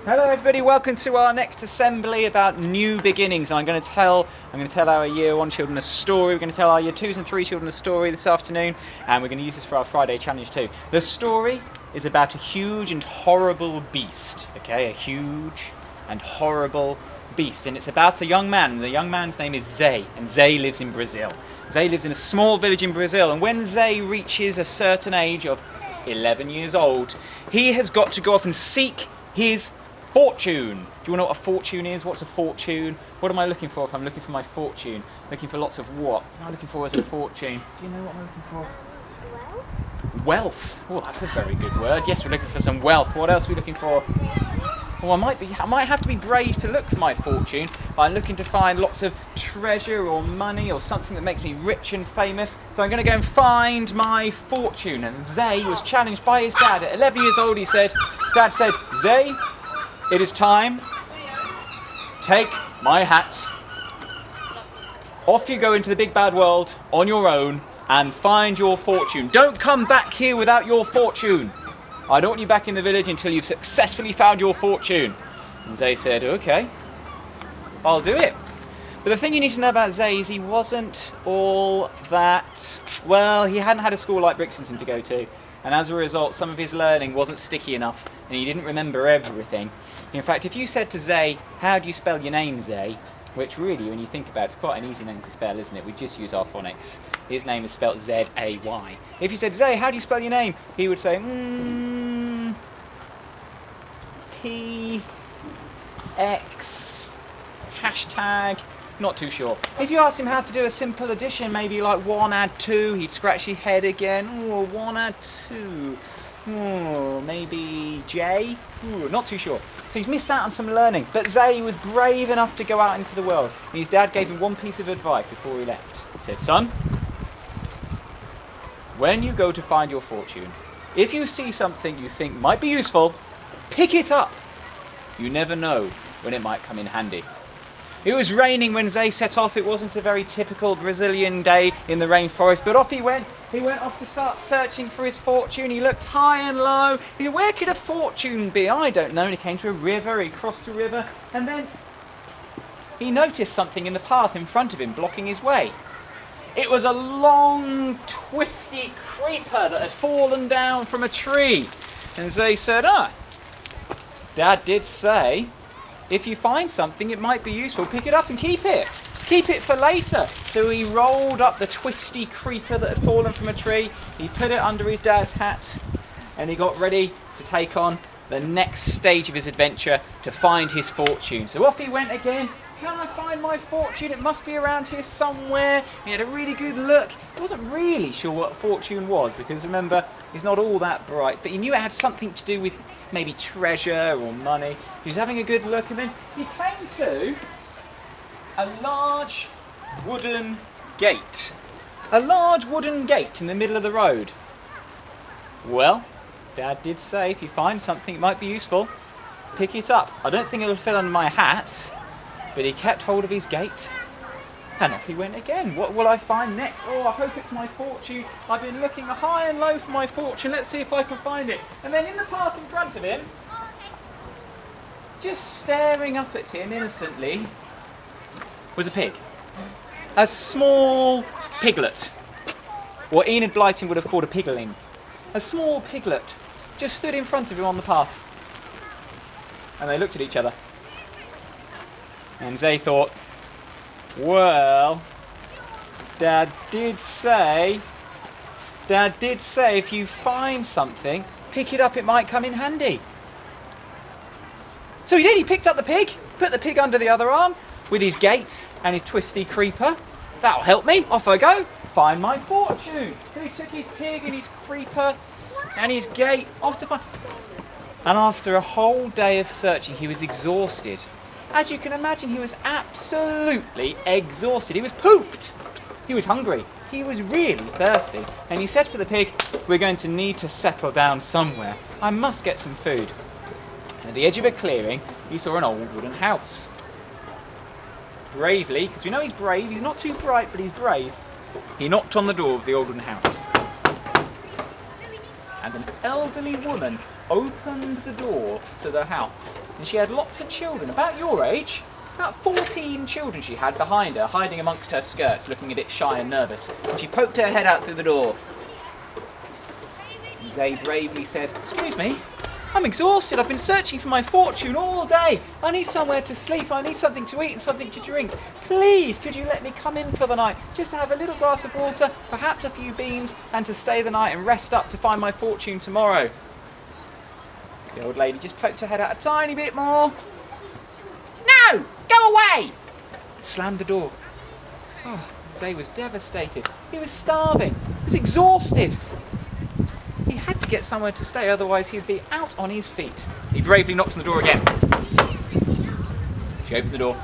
Hello everybody, welcome to our next assembly about new beginnings. And I'm going to tell our year 1 children a story. We're going to tell our year 2s and 3 children a story this afternoon, and we're going to use this for our Friday challenge too. The story is about a huge and horrible beast, okay? A huge and horrible beast, and it's about a young man, and the young man's name is Zé, and Zé lives in Brazil. Zé lives in a small village in Brazil, and when Zé reaches a certain age of 11 years old, he has got to go off and seek his fortune. Do you want to know what a fortune is? What's a fortune? What am I looking for if I'm looking for my fortune? Looking for lots of what? What am I looking for as a fortune? Do you know what I'm looking for? Wealth. Oh, that's a very good word. Yes, we're looking for some wealth. What else are we looking for? Well, I might have to be brave to look for my fortune, but I'm looking to find lots of treasure or money or something that makes me rich and famous. So I'm going to go and find my fortune. And Zé was challenged by his dad. At 11 years old, Dad said, Zé, it is time. Take my hat. Off you go into the big bad world on your own and find your fortune. Don't come back here without your fortune. I don't want you back in the village until you've successfully found your fortune. And Zé said, okay, I'll do it. But the thing you need to know about Zé is he wasn't all that, well, he hadn't had a school like Brixton to go to. And as a result, some of his learning wasn't sticky enough and he didn't remember everything. In fact, if you said to Zé, how do you spell your name, Zé? Which really, when you think about it, it's quite an easy name to spell, isn't it? We just use our phonics. His name is spelled Z-A-Y. If you said, Zé, how do you spell your name? He would say, P-X, hashtag, not too sure. If you asked him how to do a simple addition, maybe like 1 add 2, he'd scratch his head again. Oh, 1 add 2. Oh, maybe J? Ooh, not too sure. So he's missed out on some learning. But Zé was brave enough to go out into the world. And his dad gave him one piece of advice before he left. He said, son, when you go to find your fortune, if you see something you think might be useful, pick it up. You never know when it might come in handy. It was raining when Zé set off. It wasn't a very typical Brazilian day in the rainforest, but off he went. He went off to start searching for his fortune. He looked high and low. He said, where could a fortune be? I don't know. And he came to a river. He crossed a river. And then he noticed something in the path in front of him blocking his way. It was a long, twisty creeper that had fallen down from a tree. And Zé said, Dad did say, if you find something, it might be useful, pick it up and keep it. Keep it for later. So he rolled up the twisty creeper that had fallen from a tree. He put it under his dad's hat and he got ready to take on the next stage of his adventure to find his fortune. So off he went again. Can I find my fortune? It must be around here somewhere. He had a really good look. He wasn't really sure what fortune was because remember, he's not all that bright, but he knew it had something to do with maybe treasure or money. He was having a good look and then he came to a large wooden gate. A large wooden gate in the middle of the road. Well, Dad did say if you find something it might be useful, pick it up. I don't think it'll fit under my hat, but he kept hold of his gate and off he went again. What will I find next? Oh, I hope it's my fortune. I've been looking high and low for my fortune. Let's see if I can find it. And then in the path in front of him, just staring up at him innocently, was a pig. A small piglet. What Enid Blyton would have called a pigling. A small piglet just stood in front of him on the path. And they looked at each other. And Zé thought, well, Dad did say if you find something, pick it up, it might come in handy. So he did, he picked up the pig, put the pig under the other arm, with his gate and his twisty creeper. That'll help me, off I go, find my fortune. So he took his pig and his creeper and his gate off to find. And after a whole day of searching, he was exhausted. As you can imagine, he was absolutely exhausted. He was pooped. He was hungry. He was really thirsty. And he said to the pig, we're going to need to settle down somewhere. I must get some food. And at the edge of a clearing, he saw an old wooden house. Bravely, because we know he's brave, he's not too bright, but he's brave, he knocked on the door of the old wooden house. And an elderly woman opened the door to the house, and she had lots of children, about your age. About 14 children she had behind her, hiding amongst her skirts, looking a bit shy and nervous. And she poked her head out through the door. And Zay bravely said, "Excuse me, I'm exhausted. I've been searching for my fortune all day. I need somewhere to sleep. I need something to eat and something to drink. Please, could you let me come in for the night, just to have a little glass of water, perhaps a few beans, and to stay the night and rest up to find my fortune tomorrow?" The old lady just poked her head out a tiny bit more. "No! Go away!" And slammed the door. Oh, Zay was devastated. He was starving. He was exhausted. He had to get somewhere to stay, otherwise he'd be out on his feet. He bravely knocked on the door again. She opened the door.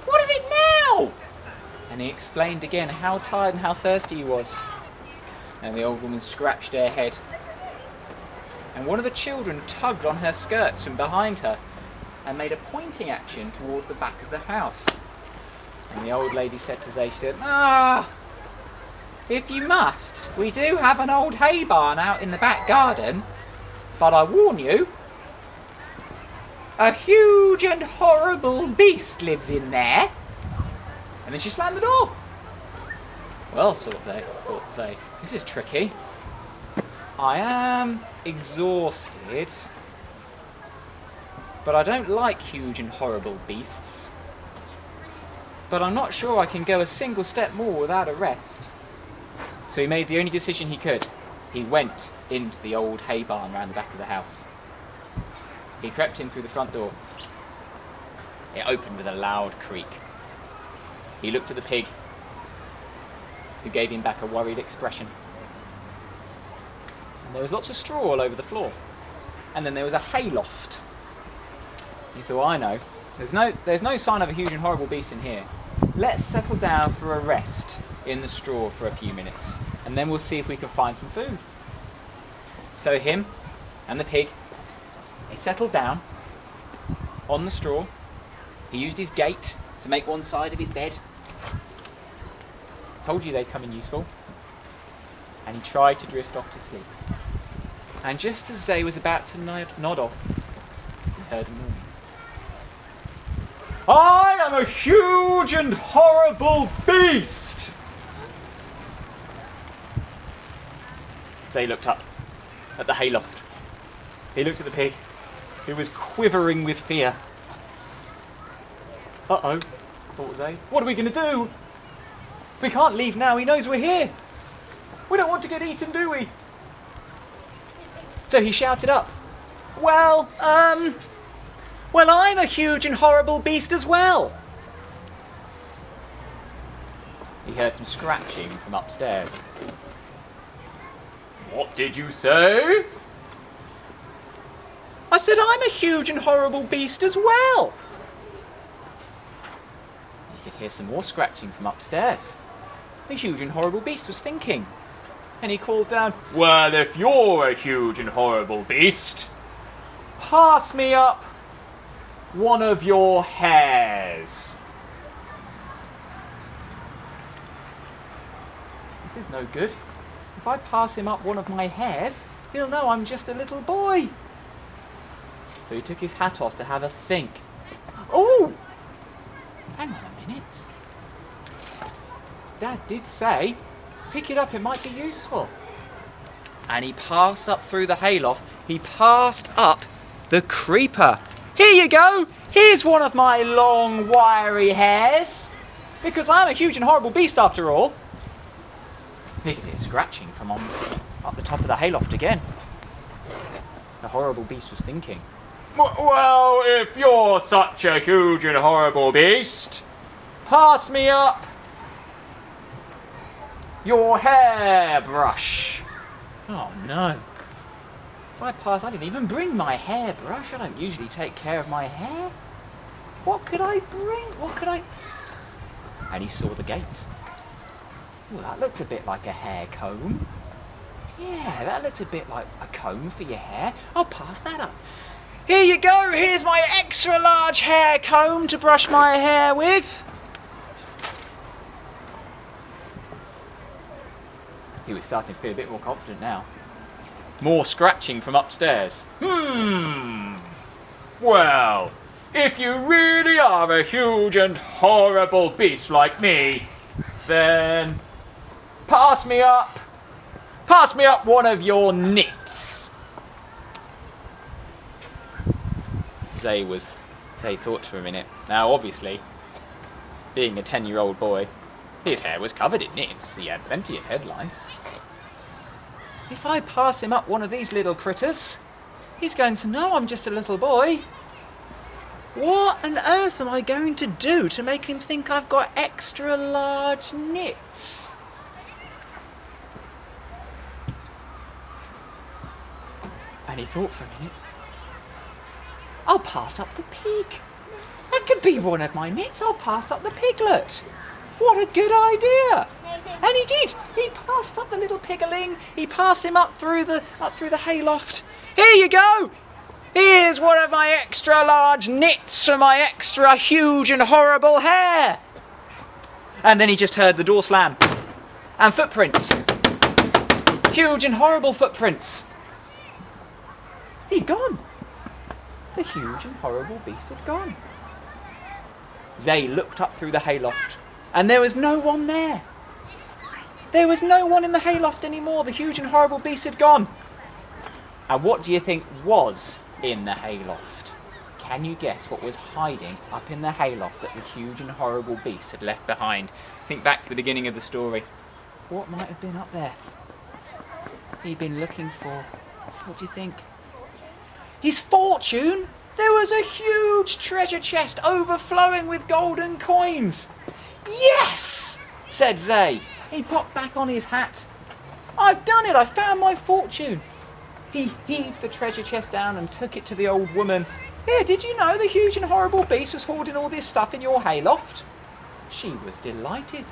"What is it now?" And he explained again how tired and how thirsty he was. And the old woman scratched her head. And one of the children tugged on her skirts from behind her and made a pointing action towards the back of the house. And the old lady said to Zay, she said, "If you must, we do have an old hay barn out in the back garden, but I warn you, a huge and horrible beast lives in there." And then she slammed the door. Well, thought Zay, this is tricky. I am exhausted, but I don't like huge and horrible beasts. But I'm not sure I can go a single step more without a rest. So he made the only decision he could. He went into the old hay barn round the back of the house. He crept in through the front door. It opened with a loud creak. He looked at the pig, who gave him back a worried expression. And there was lots of straw all over the floor. And then there was a hayloft. He thought, I know, there's no sign of a huge and horrible beast in here. Let's settle down for a rest in the straw for a few minutes, and then we'll see if we can find some food. So him and the pig, they settled down on the straw. He used his gait to make one side of his bed. Told you they'd come in useful. And he tried to drift off to sleep. And just as Zay was about to nod off, he heard a noise. "I am a huge and horrible beast!" Zay looked up at the hayloft. He looked at the pig, who was quivering with fear. "Uh-oh," thought Zay. "What are we going to do? We can't leave now. He knows we're here. We don't want to get eaten, do we?" So he shouted up, Well, I'm a huge and horrible beast as well." He heard some scratching from upstairs. "What did you say?" "I said I'm a huge and horrible beast as well." He could hear some more scratching from upstairs. The huge and horrible beast was thinking. And he called down, "Well, if you're a huge and horrible beast, pass me up one of your hairs." This is no good. If I pass him up one of my hairs, he'll know I'm just a little boy. So he took his hat off to have a think. Oh! Hang on a minute. Dad did say, pick it up, it might be useful. And he passed up through the hayloft. He passed up the creeper. "Here you go. Here's one of my long, wiry hairs. Because I'm a huge and horrible beast after all." He could hear scratching from up the top of the hayloft again. The horrible beast was thinking, "Well, if you're such a huge and horrible beast, pass me up your hairbrush." Oh no. If I didn't even bring my hairbrush. I don't usually take care of my hair. What could I bring? And he saw the gate. Well, that looked a bit like a hair comb. Yeah, that looked a bit like a comb for your hair. I'll pass that up. "Here you go. Here's my extra large hair comb to brush my hair with." He was starting to feel a bit more confident now. More scratching from upstairs. Well, if you really are a huge and horrible beast like me, then pass me up one of your nits. Zay thought for a minute. Now, obviously, being a 10-year-old boy, his hair was covered in nits. He had plenty of head lice. If I pass him up one of these little critters, he's going to know I'm just a little boy. What on earth am I going to do to make him think I've got extra large nits? And he thought for a minute. I'll pass up the pig. That could be one of my nits. I'll pass up the piglet. What a good idea! And he did. He passed up the little pigling. He passed him up through the hayloft. Here you go. Here's one of my extra large nits for my extra huge and horrible hair. And then he just heard the door slam. And footprints. Huge and horrible footprints. He'd gone. The huge and horrible beast had gone. Zay looked up through the hayloft, and there was no one there. There was no one in the hayloft anymore. The huge and horrible beast had gone. And what do you think was in the hayloft? Can you guess what was hiding up in the hayloft that the huge and horrible beast had left behind? Think back to the beginning of the story. What might have been up there? He'd been looking for... What do you think? His fortune! There was a huge treasure chest overflowing with golden coins. Yes! Said Zay. He popped back on his hat. I've done it! I found my fortune! He heaved the treasure chest down and took it to the old woman. Here, did you know the huge and horrible beast was hoarding all this stuff in your hayloft? She was delighted.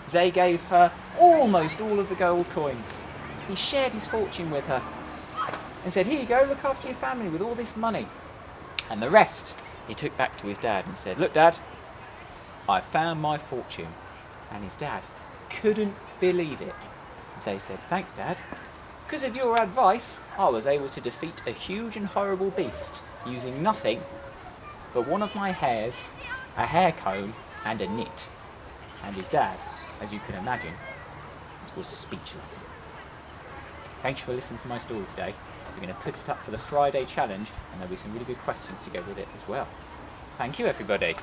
Zay gave her almost all of the gold coins. He shared his fortune with her and said, here you go, look after your family with all this money. And the rest he took back to his dad and said, look, Dad, I found my fortune. And his dad couldn't believe it. Zay said, thanks, Dad. Because of your advice, I was able to defeat a huge and horrible beast using nothing but one of my hairs, a hair comb, and a nit. And his dad, as you can imagine, was speechless. Thanks for listening to my story today. We're going to put it up for the Friday challenge, and there'll be some really good questions to go with it as well. Thank you, everybody.